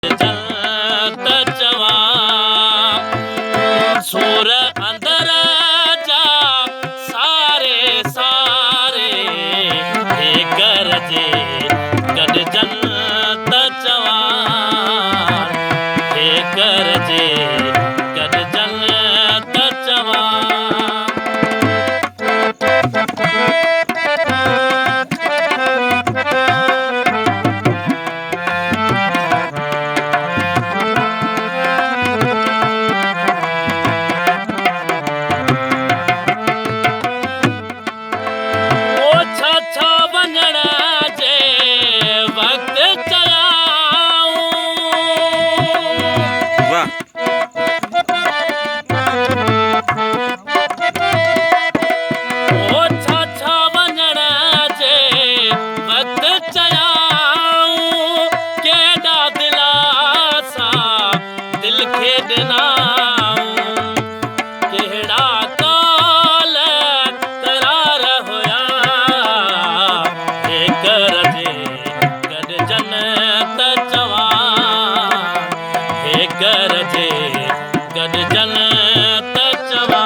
जलत चवा सूर अंदर जा सारे सारे हे गरजे गड जलत चवा हे गरजे गड जलत चवा गरजे गड जलत चवा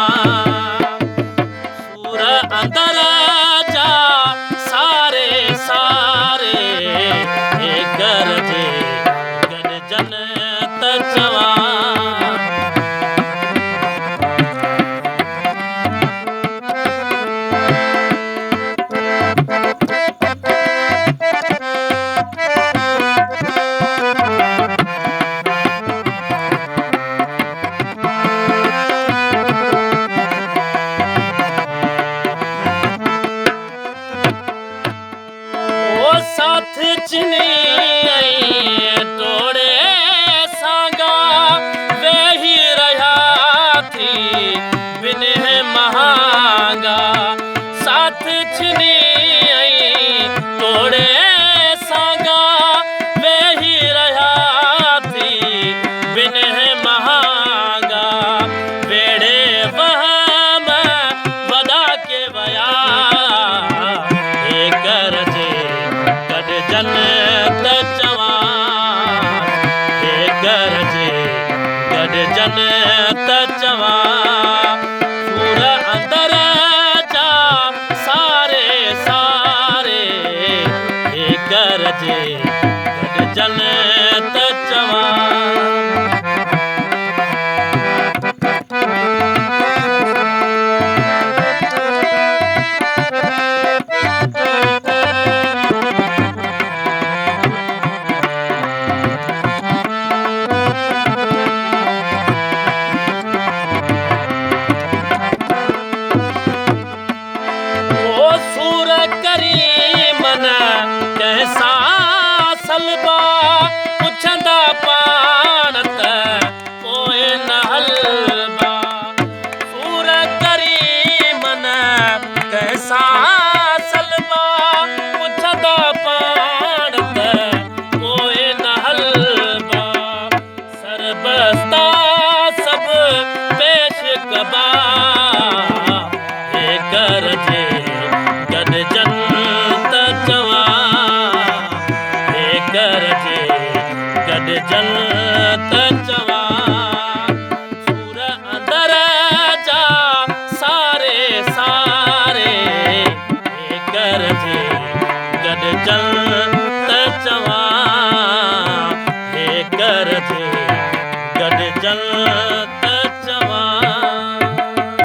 सूर अंदर जा सारे सारे हे गरजे गड जलत चवा साथ चिनी तोड़े सांगा वे ही रहा थी बिन महांगा साथ चिनी तोड़े सांगा वे ही रहा थी बिन महांगा बेड़े वहम वदा के बया हे गरजे जलत चवा हे गरजे गड जलत चवा सूर अंदर जा सारे सारे हे गरजे गड जलत चवा कैसा सलबा पुछंदा पाणत पोए न हलबा सूर करी मन कैसा सलबा पुछंदा पाणत पोए न हलबा सरबस्ता सब पेश कबा हे गरजे गड जलत चवा गरजे गड जलत चवा सूर अंदर जा सारे सारे हे गरजे गड जलत चवा हे गरजे गड जलत